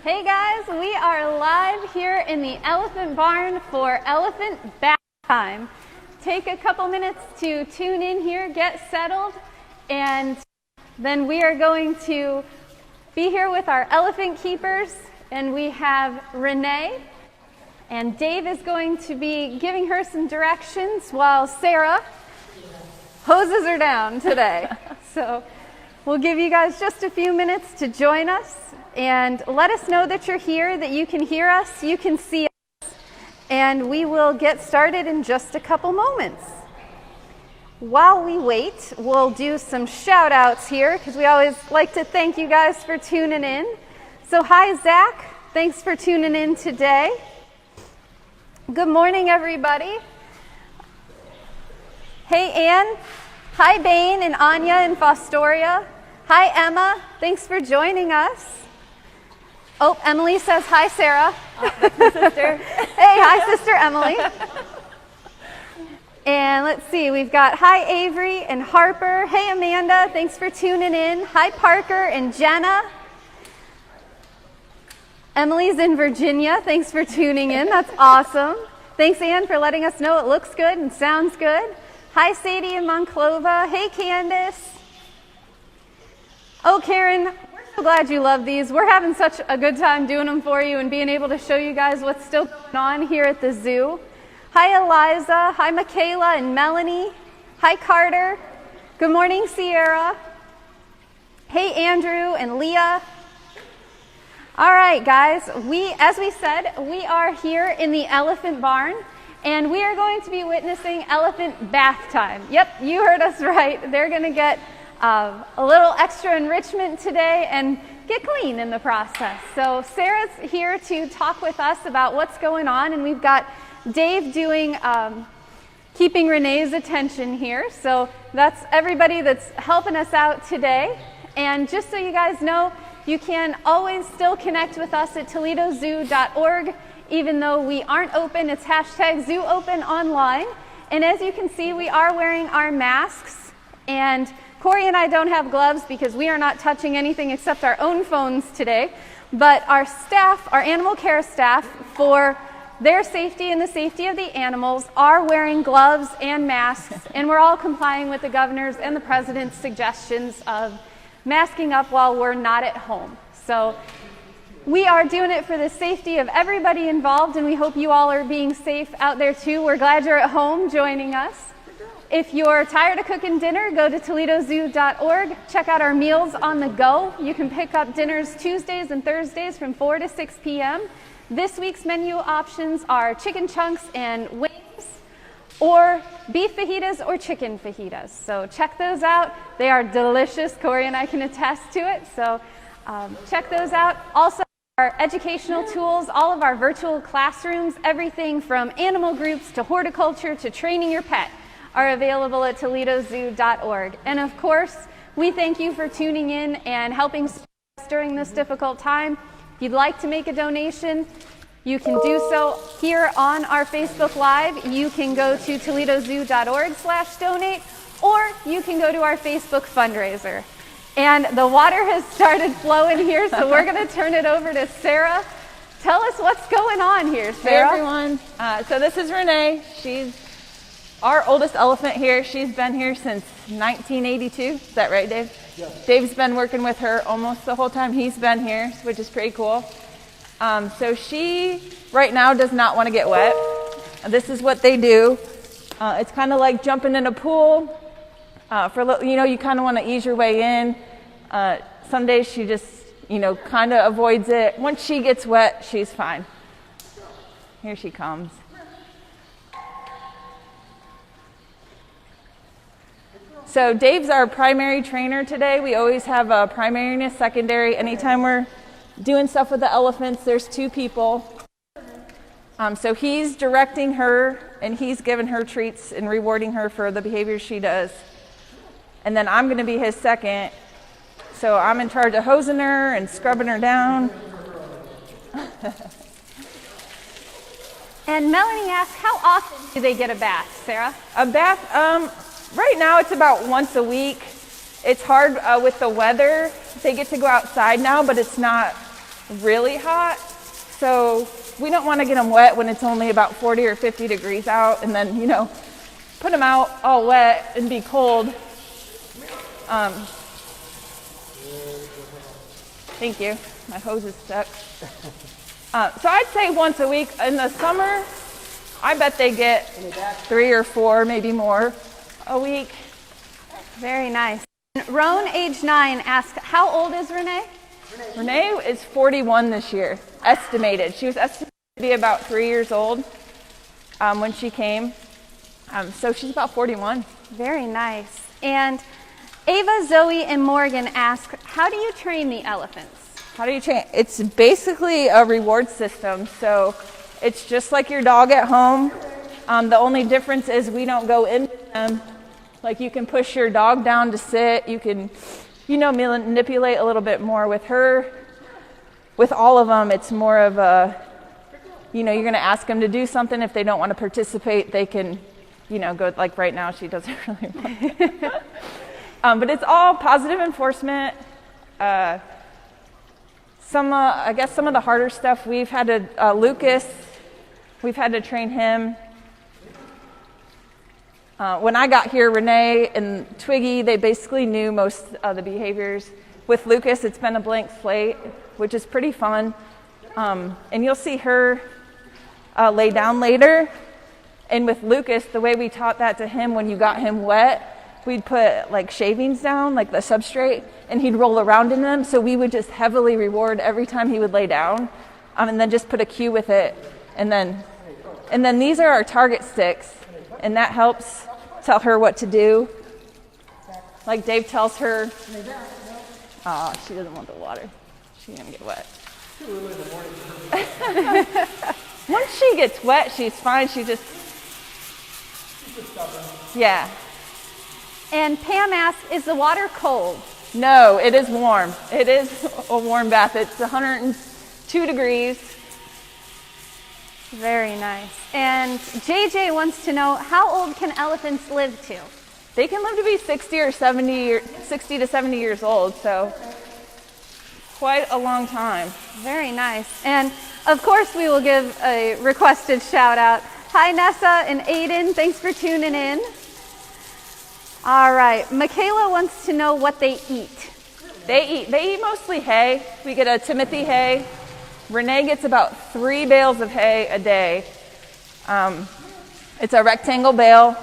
Hey guys, we are live here in the elephant barn for elephant bath time. Take a couple minutes to tune in here, get settled, and then we are going to be here with our elephant keepers, and we have Renee, and Dave is going to be giving her some directions while Sarah hoses her down today. So we'll give you guys just a few minutes to join us and let us know that you're here, that you can hear us, you can see us, and we will get started in just a couple moments. While we wait, we'll do some shout outs here because we always like to thank you guys for tuning in. So hi Zach, thanks for tuning in today. Good morning everybody. Hey Ann, hi Bain and Anya and Fostoria. Hi Emma, thanks for joining us. Oh, Emily says hi Sarah. That's my sister. Hey, hi Sister Emily. And let's see, we've got hi Avery and Harper. Hey Amanda, thanks for tuning in. Hi Parker and Jenna. Emily's in Virginia, thanks for tuning in, that's awesome. Thanks Ann for letting us know it looks good and sounds good. Hi Sadie in Monclova. Hey Candace. Oh Karen, we're so glad you love these. We're having such a good time doing them for you and being able to show you guys what's still going on here at the zoo. Hi Eliza, hi Michaela and Melanie. Hi Carter. Good morning Sierra. Hey Andrew and Leah. All right guys, as we said, we are here in the elephant barn and we are going to be witnessing elephant bath time. Yep, you heard us right. They're going to get a little extra enrichment today and get clean in the process. So Sarah's here to talk with us about what's going on, and we've got Dave doing keeping Renee's attention here. So that's everybody that's helping us out today. And just so you guys know, you can always still connect with us at toledozoo.org. Even though we aren't open, it's #ZooOpen online. And as you can see, we are wearing our masks. And Corey and I don't have gloves because we are not touching anything except our own phones today. But our staff, our animal care staff, for their safety and the safety of the animals, are wearing gloves and masks. And we're all complying with the governor's and the president's suggestions of masking up while we're not at home. So we are doing it for the safety of everybody involved, and we hope you all are being safe out there too. We're glad you're at home joining us. If you're tired of cooking dinner, go to toledozoo.org. Check out our meals on the go. You can pick up dinners Tuesdays and Thursdays from 4 to 6 p.m. This week's menu options are chicken chunks and wings, or beef fajitas or chicken fajitas. So check those out. They are delicious. Corey and I can attest to it. So check those out. Also, our educational tools, all of our virtual classrooms, everything from animal groups to horticulture to training your pet, are available at toledozoo.org. And of course, we thank you for tuning in and helping us during this difficult time. If you'd like to make a donation, you can do so here on our Facebook Live. You can go to toledozoo.org/donate, or you can go to our Facebook fundraiser. And the water has started flowing here, so we're going to turn it over to Sarah. Tell us what's going on here, Sarah. Hey everyone. So this is Renee. She's our oldest elephant here. She's been here since 1982. Is that right, Dave? Yeah. Dave's been working with her almost the whole time he's been here, which is pretty cool. So she right now does not want to get wet. This is what they do. It's kind of like jumping in a pool. You kind of want to ease your way in. Some days she just, kind of avoids it. Once she gets wet, she's fine. Here she comes. So Dave's our primary trainer today. We always have a primary and a secondary. Anytime we're doing stuff with the elephants, there's two people. So he's directing her, and he's giving her treats and rewarding her for the behavior she does. And then I'm going to be his second. So I'm in charge of hosing her and scrubbing her down. And Melanie asked, how often do they get a bath, Sarah? A bath, right now it's about once a week. It's hard with the weather. They get to go outside now, but it's not really hot. So we don't want to get them wet when it's only about 40 or 50 degrees out, and then, you know, put them out all wet and be cold. Thank you. My hose is stuck. So I'd say once a week. In the summer, I bet they get 3 or 4, maybe more a week. Very nice. Roan, age 9, asks, how old is Renee? Renee is 41 this year, estimated. She was estimated to be about 3 years old when she came. So she's about 41. Very nice. And Ava, Zoe, and Morgan ask, how do you train the elephants? How do you train? It's basically a reward system. So it's just like your dog at home. The only difference is we don't go into them. Like you can push your dog down to sit. You can, you know, manipulate a little bit more with her. With all of them, it's more of a, you know, you're going to ask them to do something. If they don't want to participate, they can, you know, go, like right now, she doesn't really want to. But it's all positive enforcement. I guess some of the harder stuff, we've had to, Lucas, we've had to train him. When I got here, Renee and Twiggy, they basically knew most of the behaviors. With Lucas, it's been a blank slate, which is pretty fun. And you'll see her lay down later. And with Lucas, the way we taught that to him, when you got him wet, we'd put like shavings down, like the substrate, and he'd roll around in them. So we would just heavily reward every time he would lay down, and then just put a cue with it. And then these are our target sticks, and that helps tell her what to do. Like Dave tells her, oh, she doesn't want the water. She's gonna get wet. Once she gets wet, she's fine. She's just yeah. And Pam asks, is the water cold? No, it is warm. It is a warm bath. It's 102 degrees. Very nice. And JJ wants to know, how old can elephants live to? They can live to be 60 to 70 years old, so quite a long time. Very nice. And of course, we will give a requested shout out. Hi, Nessa and Aiden. Thanks for tuning in. All right. Michaela wants to know what they eat. They eat mostly hay. We get a Timothy hay. Renee gets about 3 bales of hay a day. It's a rectangle bale.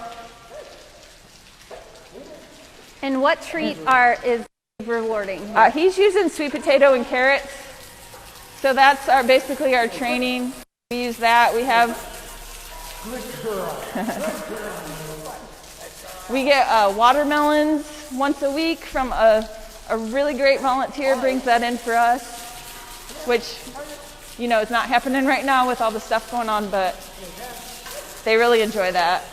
And what treat is rewarding? He's using sweet potato and carrots. So that's basically our training. We use that. We have. We get watermelons once a week from a really great volunteer brings that in for us, which, you know, it's not happening right now with all the stuff going on, but they really enjoy that.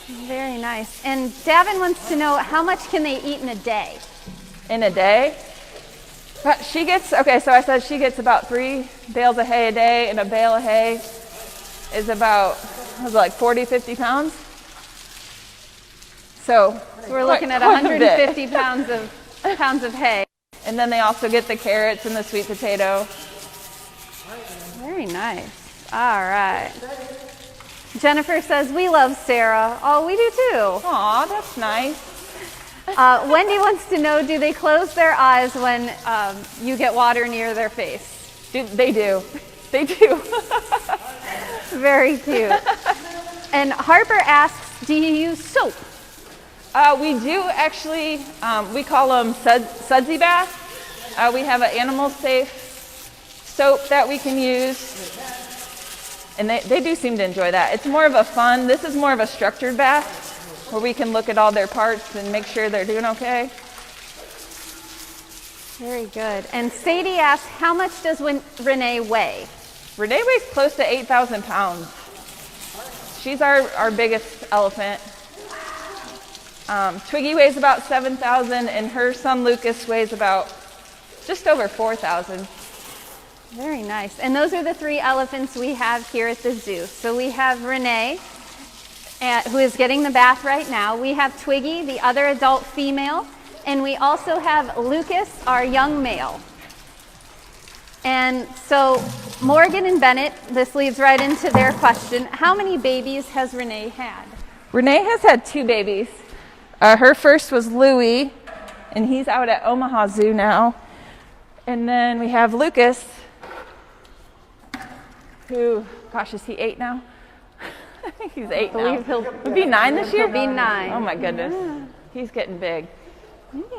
Very nice. And Davin wants to know, how much can they eat in a day? In a day? She gets, okay, so I said she gets about 3 bales of hay a day, and a bale of hay is about, like 40, 50 pounds. So we're looking at 150 pounds of hay. And then they also get the carrots and the sweet potato. Very nice. All right. Jennifer says, we love Sarah. Oh, we do too. Aw, that's nice. Wendy wants to know, do they close their eyes when you get water near their face? They do. They do. Very cute. And Harper asks, do you use soap? We do actually. We call them sudsy bath. We have an animal safe soap that we can use. And they do seem to enjoy that. It's more of a fun, this is more of a structured bath where we can look at all their parts and make sure they're doing okay. Very good. And Sadie asks, how much does Renee weigh? Renee weighs close to 8,000 pounds. She's our biggest elephant. Twiggy weighs about 7,000 and her son Lucas weighs about just over 4,000. Very nice. And those are the 3 elephants we have here at the zoo. So we have Renee, who is getting the bath right now. We have Twiggy, the other adult female. And we also have Lucas, our young male. And so Morgan and Bennett, this leads right into their question. How many babies has Renee had? Renee has had 2 babies. Her first was Louie, and he's out at Omaha Zoo now. And then we have Lucas, who, gosh, is he 8 now? I think he's 8 now. He'll be 9 this year? He'll be 9. Oh my goodness. Yeah. He's getting big.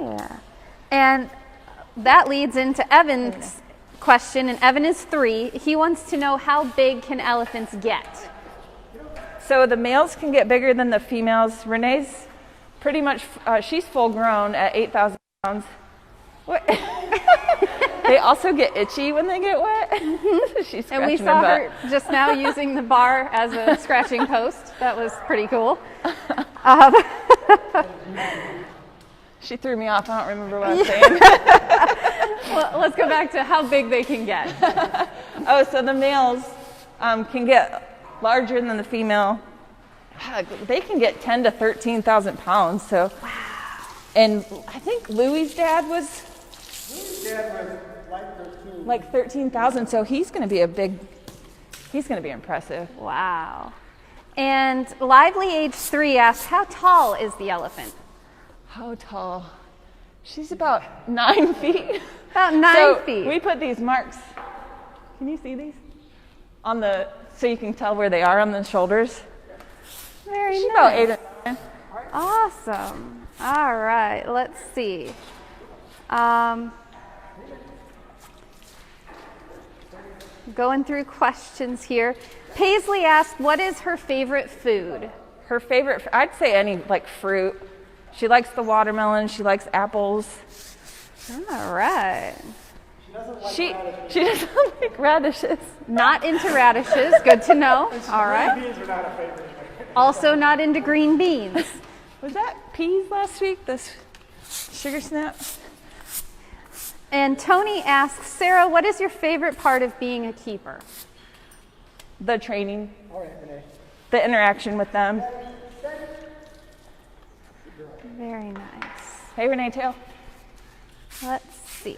Yeah. And that leads into Evan's question, and Evan is 3. He wants to know, how big can elephants get? So the males can get bigger than the females. Renee's pretty much, she's full grown at 8,000 pounds. What? They also get itchy when they get wet. Mm-hmm. She's and we saw her just now using the bar as a scratching post. That was pretty cool. She threw me off. I don't remember what I was saying. Well, let's go back to how big they can get. So the males can get larger than the female. They can get 10 to 13,000 pounds. So, wow. And I think Louie's dad was like 13,000. So he's going to be he's going to be impressive. Wow. And Lively age 3 asks, how tall is the elephant? How tall? She's about 9 feet. About 9 feet. We put these marks. Can you see these? So you can tell where they are on the shoulders. Very She's nice. about 8 or 9. Awesome. All right, let's see. Going through questions here. Paisley asked, what is her favorite food? Her favorite, I'd say any like fruit. She likes the watermelon. She likes apples. All right. She doesn't like radishes. Not into radishes. Good to know. All right. Green beans are not a favorite. Also not into green beans. Was that peas last week? This sugar snap? And Tony asks, Sarah, what is your favorite part of being a keeper? The training. All right, Renee. The interaction with them. Very nice. Hey, Renee, tail. Let's see.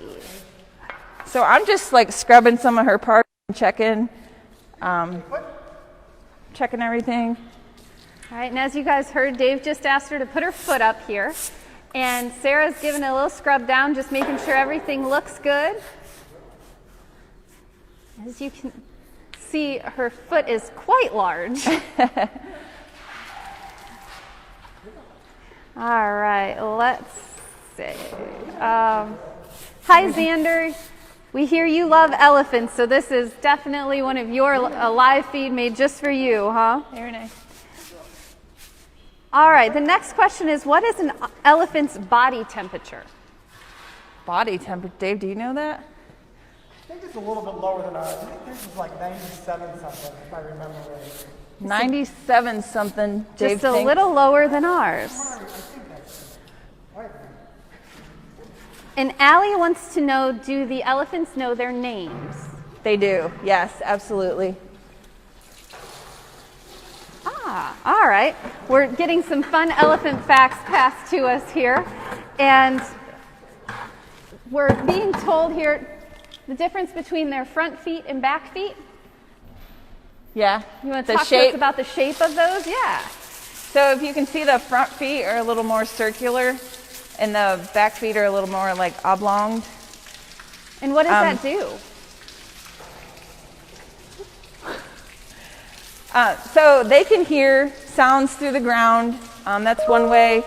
So I'm just like scrubbing some of her parts and checking everything. All right, and as you guys heard, Dave just asked her to put her foot up here. And Sarah's giving a little scrub down, just making sure everything looks good. As you can see, her foot is quite large. All right, let's see. Hi, Xander. We hear you love elephants, so this is definitely one of your live feed made just for you, huh? Hey, Renee. All right, the next question is, what is an elephant's body temperature? Body temperature. Dave, do you know that? I think it's a little bit lower than ours. I think this is like 97 something, if I remember right. 97 something. Dave Just a thinks. little lower than ours. I think that's right. And Allie wants to know, do the elephants know their names? They do. Yes, absolutely. All right. We're getting some fun elephant facts passed to us here. And we're being told here the difference between their front feet and back feet. Yeah. You want to talk to us about the shape of those? Yeah. So if you can see, the front feet are a little more circular and the back feet are a little more like oblong. And what does that do? So they can hear sounds through the ground. That's one way.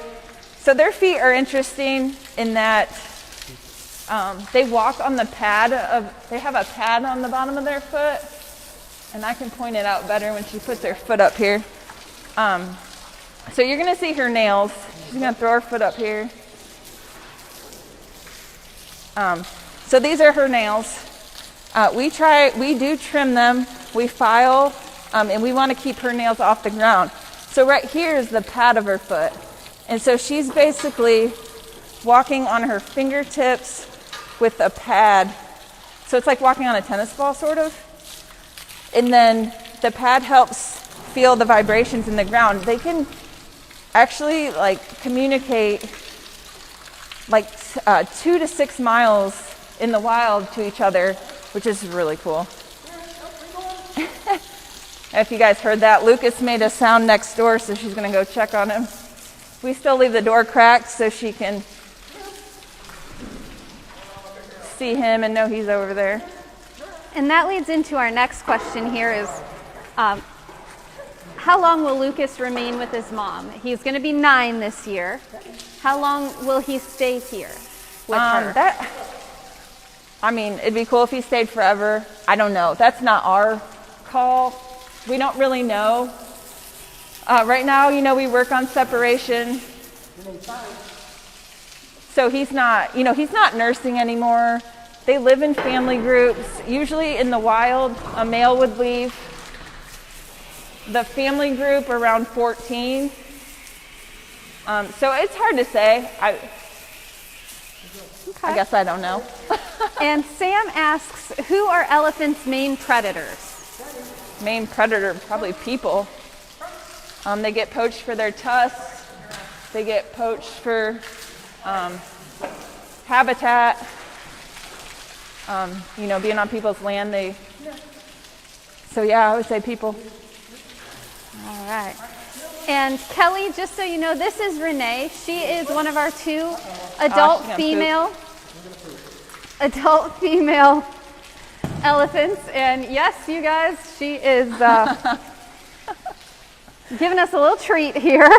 So their feet are interesting in that they walk on the pad they have a pad on the bottom of their foot. And I can point it out better when she puts her foot up here. So you're going to see her nails. She's going to throw her foot up here. So these are her nails. We do trim them. We file. And we want to keep her nails off the ground. So right here is the pad of her foot. And so she's basically walking on her fingertips with a pad. So it's like walking on a tennis ball, sort of. And then the pad helps feel the vibrations in the ground. They can actually like communicate like 2 to 6 miles in the wild to each other which is really cool. If you guys heard that, Lucas made a sound next door, so she's going to go check on him. We still leave the door cracked so she can see him and know he's over there. And that leads into our next question here is, how long will Lucas remain with his mom? He's going to be 9 this year. How long will he stay here with her? It'd be cool if he stayed forever. I don't know. That's not our call. We don't really know. Right now, we work on separation. So he's not nursing anymore. They live in family groups. Usually in the wild, a male would leave the family group around 14. So it's hard to say. I guess I don't know. And Sam asks, who are elephants' main predators? Main predator, probably people. They get poached for their tusks. They get poached for habitat. Being on people's land. So yeah, I would say people. All right. And Kelly, just so you know, this is Renee. She is one of our 2 adult female elephants. And yes, you guys, she is giving us a little treat here.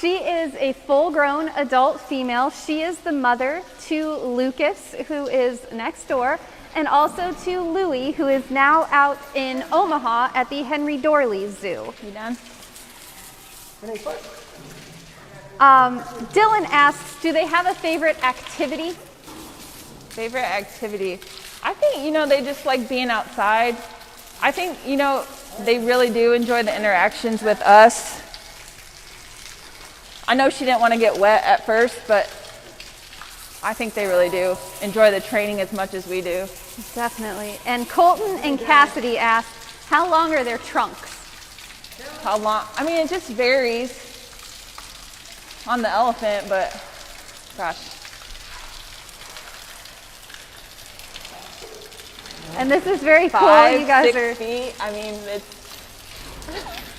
She is a full-grown adult female. She is the mother to Lucas, who is next door, and also to Louie, who is now out in Omaha at the Henry Dorley Zoo. You done? Dylan asks, do they have a favorite activity? Favorite activity? I think, they just like being outside. I think, they really do enjoy the interactions with us. I know she didn't want to get wet at first, but I think they really do enjoy the training as much as we do. Definitely. And Colton and Cassidy ask, how long are their trunks? How long? It just varies on the elephant, but gosh. And this is very cool. 5, you guys 6 are feet. It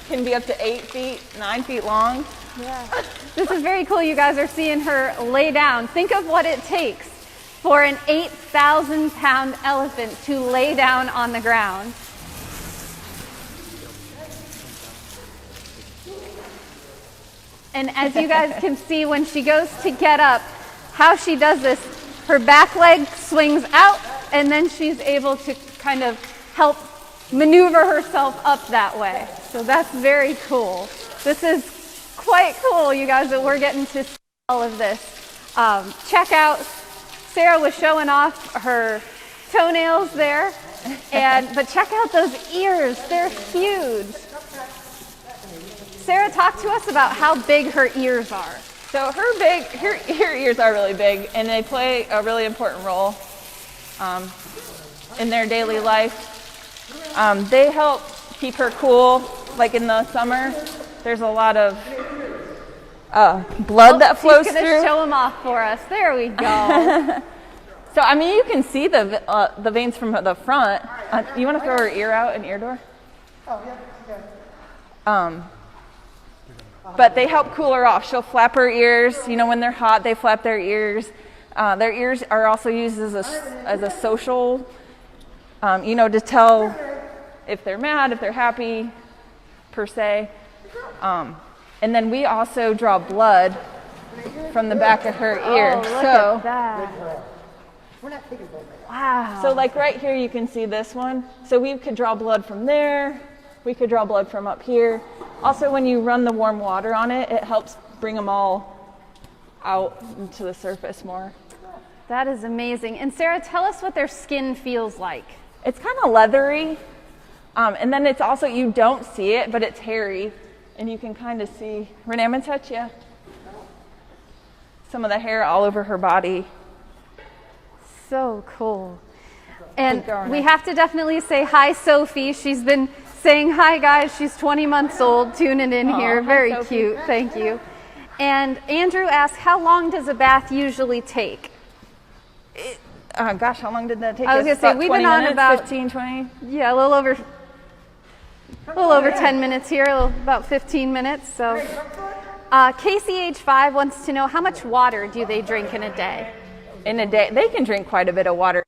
can be up to 8 feet, 9 feet long. Yeah. This is very cool. You guys are seeing her lay down. Think of what it takes for an 8,000-pound elephant to lay down on the ground. And as you guys can see, when she goes to get up, how she does this, her back leg swings out, and then she's able to kind of help maneuver herself up that way. So that's very cool. This is quite cool, you guys, that we're getting to see all of this. Check out, Sarah was showing off her toenails there, but check out those ears, they're huge. Sarah, talk to us about how big her ears are. So her ears are really big, and they play a really important role in their daily life. They help keep her cool, like in the summer. There's a lot of blood that flows through. She's going to show them off for us. There we go. So, you can see the veins from the front. You want to throw her ear out, an ear door? Oh, yeah, okay. But they help cool her off. She'll flap her ears. When they're hot, they flap their ears. Their ears are also used as a social, to tell if they're mad, if they're happy, per se. And then we also draw blood from the back of her ear. Oh, look at that. Wow. So like right here, you can see this one. So we could draw blood from there. We could draw blood from up here. Also, when you run the warm water on it, it helps bring them all out into the surface more. That is amazing. And Sarah, tell us what their skin feels like. It's kind of leathery. And then it's also, you don't see it, but it's hairy. And you can kind of see, Renee, I'm going to touch you. Some of the hair all over her body. So cool. And we have to definitely say hi, Sophie. She's been saying hi, guys. She's 20 months old, tuning in here. Very cute. Thank you. And Andrew asks, how long does a bath usually take? Gosh, how long did that take us? I was going to say, About we've 20 been on minutes, about 15, 20? Yeah, a little over 10 minutes here, about 15 minutes. So, Casey, age 5, wants to know how much water do they drink in a day? In a day, they can drink quite a bit of water.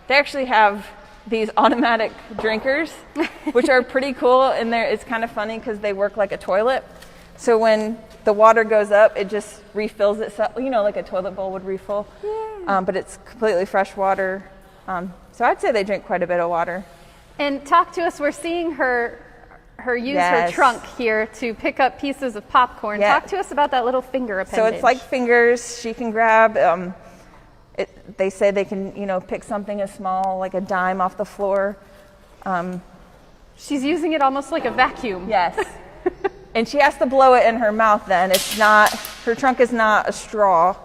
They actually have these automatic drinkers, which are pretty cool. And it's kind of funny because they work like a toilet. So when the water goes up, it just refills itself, like a toilet bowl would refill. Yeah. But it's completely fresh water. So I'd say they drink quite a bit of water. And talk to us, we're seeing her use Yes. her trunk here to pick up pieces of popcorn. Yeah. Talk to us about that little finger appendage. So it's like fingers she can grab. They say they can, pick something as small, like a dime off the floor. She's using it almost like a vacuum. Yes. And she has to blow it in her mouth then. Her trunk is not a straw.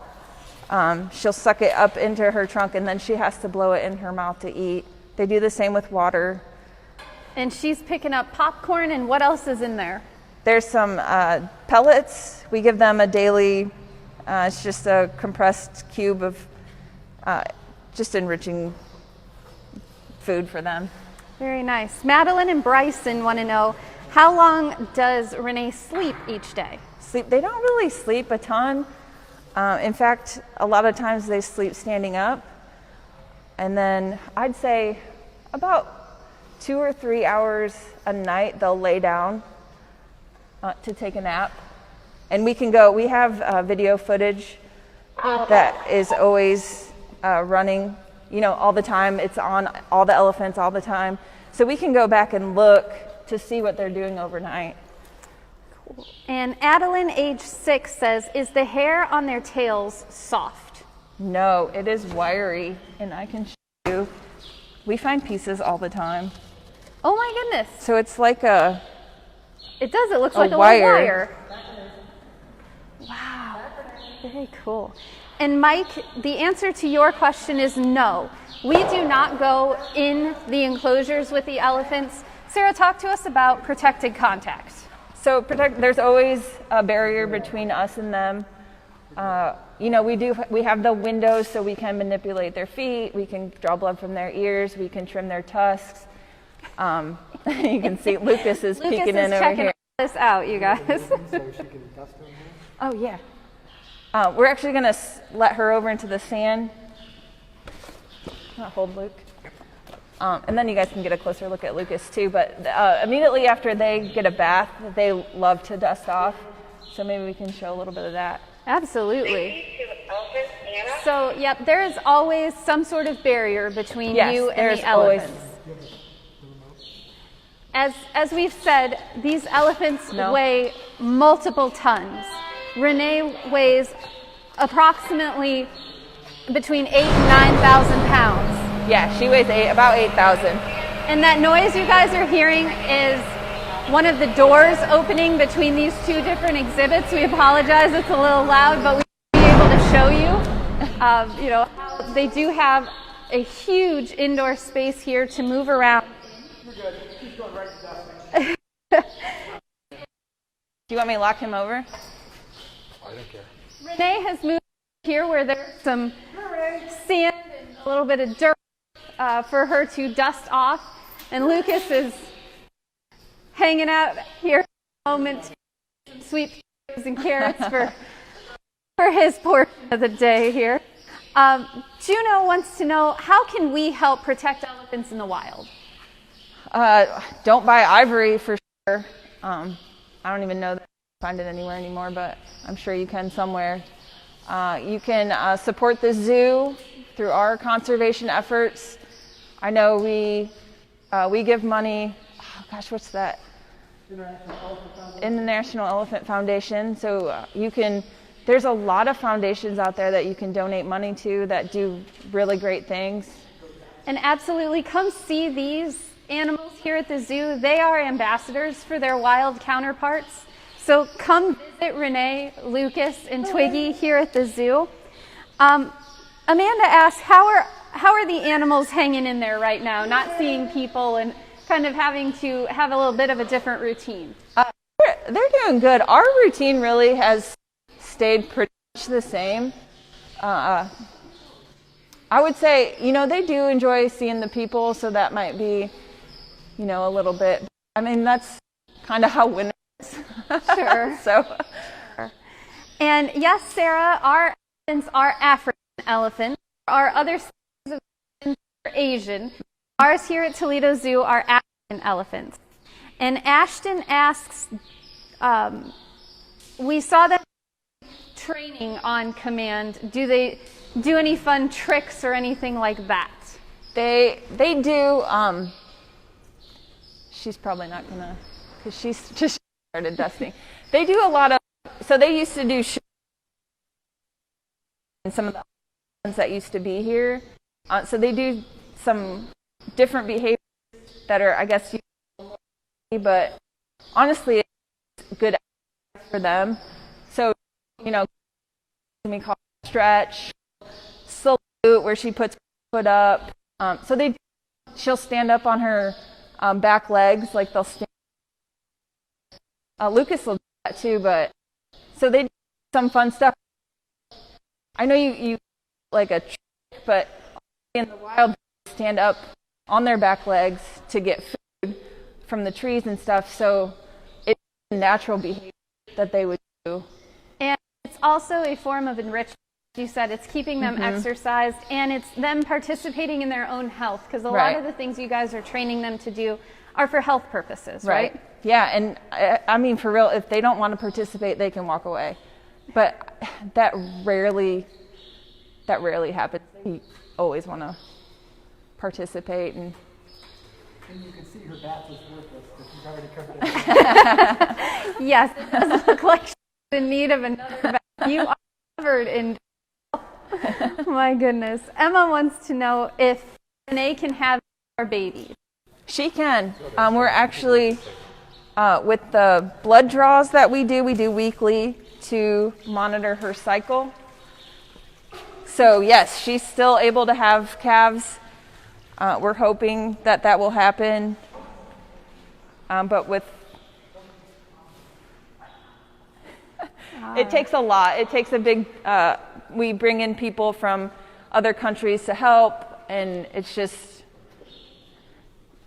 She'll suck it up into her trunk and then she has to blow it in her mouth to eat. They do the same with water. And she's picking up popcorn, and what else is in there? There's some pellets. We give them a daily, it's just a compressed cube of just enriching food for them. Very nice. Madeline and Bryson want to know, how long does Renee sleep each day? They don't really sleep a ton. In fact, a lot of times they sleep standing up. And then I'd say about 2 or 3 hours a night they'll lay down to take a nap. And we have video footage that is always running, all the time. It's on all the elephants all the time. So we can go back and look to see what they're doing overnight. Cool. And Adeline, age 6, says, is the hair on their tails soft? No, it is wiry, and I can show you. We find pieces all the time. Oh my goodness. So it's like it looks like a wire. little wire. Wow, very cool. And Mike, the answer to your question is no. We do not go in the enclosures with the elephants. Sarah, talk to us about protected contact. So there's always a barrier between us and them. We have the windows so we can manipulate their feet, we can draw blood from their ears, we can trim their tusks. You can see Lucas is peeking in over here. This out, you guys. Oh yeah. We're actually going to let her over into the sand. Hold Luke. And then you guys can get a closer look at Lucas too. But immediately after they get a bath, they love to dust off. So maybe we can show a little bit of that. Absolutely. So, yep, there is always some sort of barrier between you and the elephants. As we've said, these elephants weigh multiple tons. Renee weighs approximately between 8,000 and 9,000 pounds. Yeah, she weighs about 8,000. And that noise you guys are hearing is one of the doors opening between these two different exhibits. We apologize, it's a little loud, but we'll be able to show you. They do have a huge indoor space here to move around. You're good. She's going right to dusting. Do you want me to lock him over? I don't care. Renee has moved here where there's some sand and a little bit of dirt for her to dust off. And Lucas is hanging out here for a moment, some sweet potatoes and carrots for his portion of the day here. Juno wants to know, how can we help protect elephants in the wild? Don't buy ivory for sure. I don't even know that you can find it anywhere anymore, but I'm sure you can somewhere. You can support the zoo through our conservation efforts. I know we give money. Oh gosh, what's that? International Elephant Foundation. So there's a lot of foundations out there that you can donate money to that do really great things. And absolutely, come see these animals here at the zoo. They are ambassadors for their wild counterparts. So come visit Renee, Lucas, and Twiggy here at the zoo. Amanda asks, how are the animals hanging in there right now, not seeing people and kind of having to have a little bit of a different routine? They're doing good. Our routine really has stayed pretty much the same. I would say, they do enjoy seeing the people, so that might be, a little bit. I mean, that's kind of how winter is. Sure. So. And yes, Sarah, our elephants are African elephants. Our other species of elephants are Asian. Ours here at Toledo Zoo are African elephants. And Ashton asks, we saw them training on command. Do they do any fun tricks or anything like that? They do. She's probably not gonna, because she's just started dusting. They do a lot of. So they used to do some of the ones that used to be here. So they do some different behaviors that are, I guess, but honestly, it's good for them. So, we call it stretch, salute, where she puts her foot up. So she'll stand up on her back legs, like they'll stand. Lucas will do that too, but so they do some fun stuff. I know you like a trick, but in the wild, they stand up on their back legs to get food from the trees and stuff. So it's a natural behavior that they would do. And it's also a form of enrichment. You said it's keeping them exercised, and it's them participating in their own health, because a lot of the things you guys are training them to do are for health purposes, right? Yeah, and I mean, for real, if they don't want to participate, they can walk away. But that rarely happens. They always want to participate. And you can see her bath is worthless, but she's already covered it. Yes, it doesn't look like she's in need of another bath. You are covered in. My goodness. Emma wants to know if Renee can have more babies. She can. We're actually, with the blood draws that we do weekly to monitor her cycle. So yes, she's still able to have calves. We're hoping that will happen. But it takes a lot. It takes a big, we bring in people from other countries to help, and it's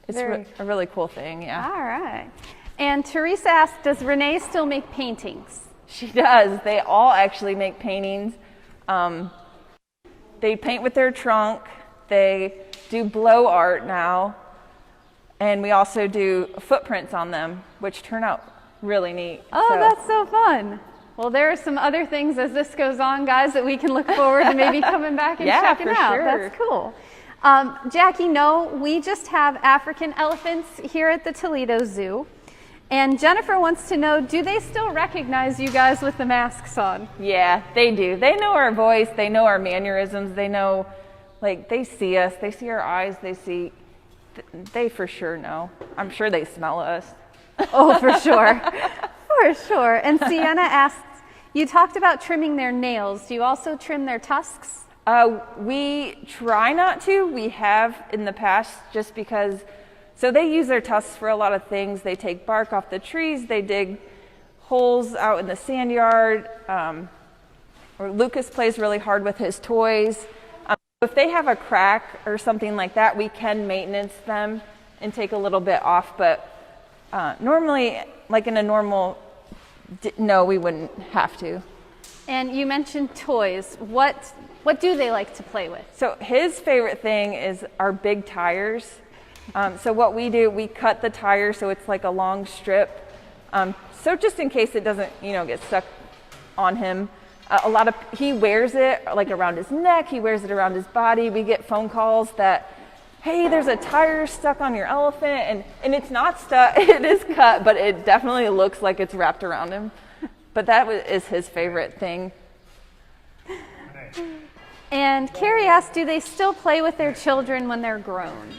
a really cool thing, yeah. All right. And Teresa asked, does Renee still make paintings? She does. They all actually make paintings. They paint with their trunk. They do blow art now. And we also do footprints on them, which turn out really neat. Oh, that's so fun. Well, there are some other things as this goes on, guys, that we can look forward to maybe coming back and checking out. Sure. That's cool. Jackie, no, we just have African elephants here at the Toledo Zoo. And Jennifer wants to know, do they still recognize you guys with the masks on? Yeah, they do. They know our voice. They know our mannerisms. They know, they see us. They see our eyes. They for sure know. I'm sure they smell us. Oh, for sure. For sure. And Sienna asks, you talked about trimming their nails. Do you also trim their tusks? We try not to. We have in the past, just because, so they use their tusks for a lot of things. They take bark off the trees. They dig holes out in the sand yard. Or Lucas plays really hard with his toys. If they have a crack or something like that, we can maintenance them and take a little bit off. But normally, like in a normal, no, we wouldn't have to. And you mentioned toys. What do they like to play with? So his favorite thing is our big tires. So what we do, we cut the tire so it's like a long strip. So just in case it doesn't, get stuck on him. He wears it like around his neck. He wears it around his body. We get phone calls that, hey, there's a tire stuck on your elephant, and it's not stuck. It is cut, but it definitely looks like it's wrapped around him. But that is his favorite thing. And Carrie asked, do they still play with their children when they're grown?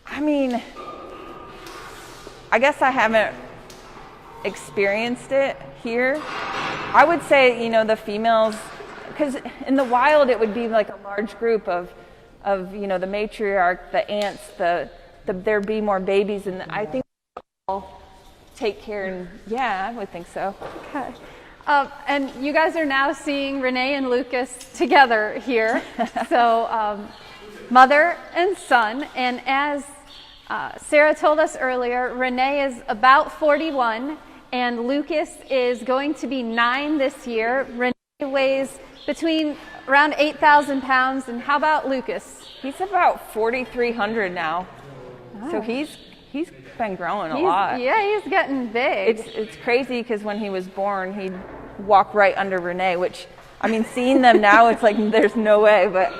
I mean, I guess I haven't experienced it here. I would say, the females, because in the wild it would be like a large group of the matriarch, the aunts, there'd be more babies, and I think they all take care, and yeah, I would think so. Okay. And you guys are now seeing Renee and Lucas together here. So mother and son. And as Sarah told us earlier, Renee is about 41 and Lucas is going to be 9 this year. Renee weighs between around 8,000 pounds. And how about Lucas? He's about 4,300 now. Oh. So he's been growing a lot. Yeah, he's getting big. It's crazy because when he was born, he'd walk right under Renee, which, I mean, seeing them now, it's like there's no way, but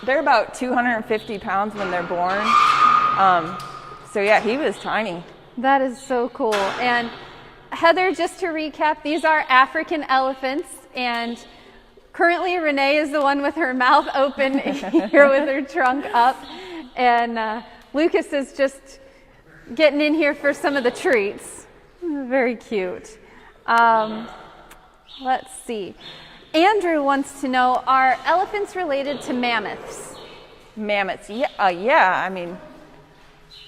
they're about 250 pounds when they're born. So yeah, he was tiny. That is so cool. And Heather, just to recap, these are African elephants, and currently Renee is the one with her mouth open here with her trunk up, and Lucas is just getting in here for some of the treats. Very cute. Let's see. Andrew wants to know, are elephants related to mammoths? Mammoths, yeah. I mean,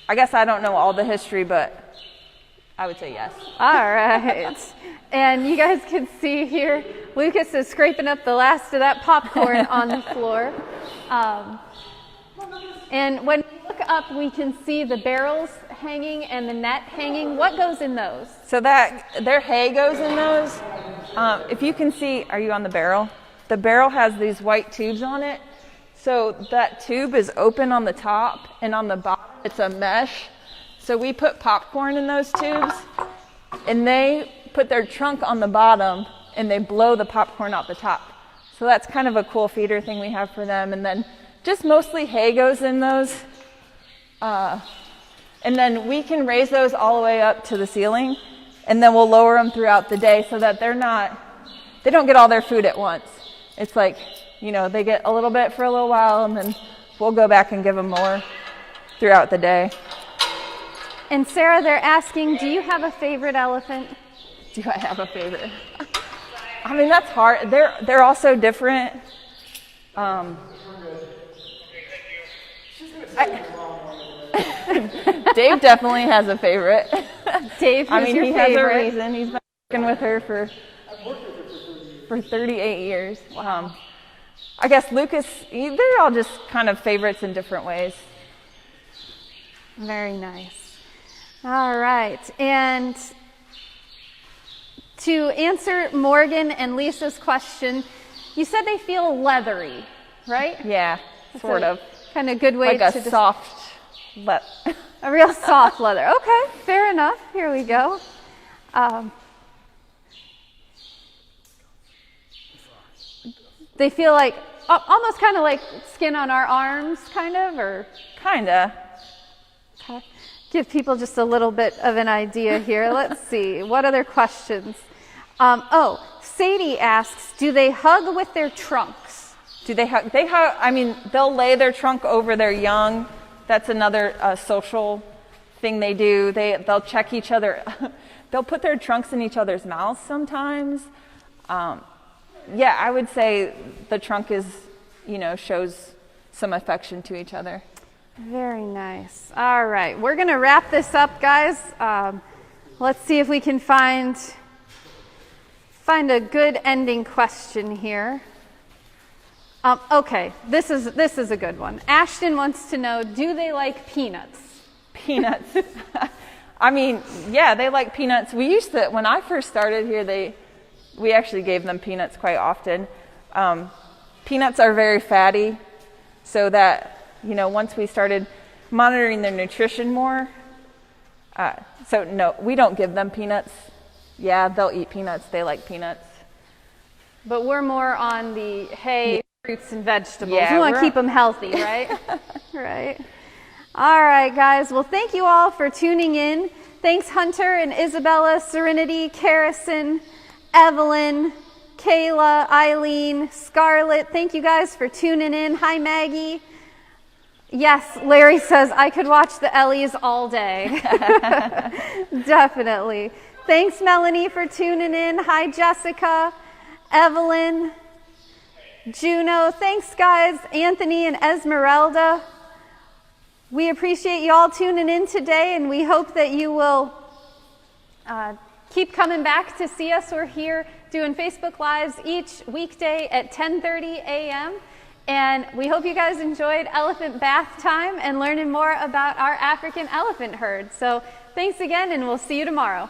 I guess I don't know all the history, but I would say yes. All right. And you guys can see here, Lucas is scraping up the last of that popcorn on the floor. And when we look up, we can see the barrels hanging and the net hanging. What goes in those? So their hay goes in those. If you can see, are you on the barrel? The barrel has these white tubes on it. So that tube is open on the top, and on the bottom it's a mesh. So we put popcorn in those tubes, and they put their trunk on the bottom, and they blow the popcorn out the top. So that's kind of a cool feeder thing we have for them. And then just mostly hay goes in those. And then we can raise those all the way up to the ceiling, and then we'll lower them throughout the day so that they don't get all their food at once. It's like, they get a little bit for a little while, and then we'll go back and give them more throughout the day. And Sarah, they're asking, do you have a favorite elephant? Do I have a favorite? I mean, that's hard. They're all so different. Dave definitely has a favorite. Dave, who's your he favorite? has a reason. He's been working with her for 38 years. I guess Lucas, they're all just kind of favorites in different ways. Very nice. All right. And to answer Morgan and Lisa's question, you said they feel leathery, right? Yeah, sort of. Kind of good way like to a soft leather. A real soft leather. Okay, fair enough. Here we go. They feel like almost kind of like skin on our arms, kind of, or kinda. Okay. Give people just a little bit of an idea here. Let's see. What other questions? Sadie asks, do they hug with their trunks? Do they hug? They hug. I mean, they'll lay their trunk over their young. That's another social thing they do. They'll check each other. They'll put their trunks in each other's mouths sometimes. Yeah, I would say the trunk shows some affection to each other. Very nice. All right, we're going to wrap this up, guys. Let's see if we can find a good ending question here. Okay, this is a good one. Ashton wants to know, do they like peanuts? Peanuts. I mean, yeah, they like peanuts. We used to, when I first started here, we actually gave them peanuts quite often. Peanuts are very fatty, so that, once we started monitoring their nutrition more, so no, we don't give them peanuts. Yeah, they'll eat peanuts. They like peanuts. But we're more on the hay, fruits, and vegetables. Yeah, we want to keep them healthy, right? Right. All right, guys. Well, thank you all for tuning in. Thanks, Hunter and Isabella, Serenity, Carrison, Evelyn, Kayla, Eileen, Scarlett. Thank you guys for tuning in. Hi, Maggie. Yes, Larry says, I could watch the Ellies all day. Definitely. Thanks, Melanie, for tuning in. Hi, Jessica, Evelyn, Juno. Thanks, guys, Anthony and Esmeralda. We appreciate you all tuning in today, and we hope that you will Keep coming back to see us. We're here doing Facebook Lives each weekday at 10:30 a.m. And we hope you guys enjoyed elephant bath time and learning more about our African elephant herd. So thanks again, and we'll see you tomorrow.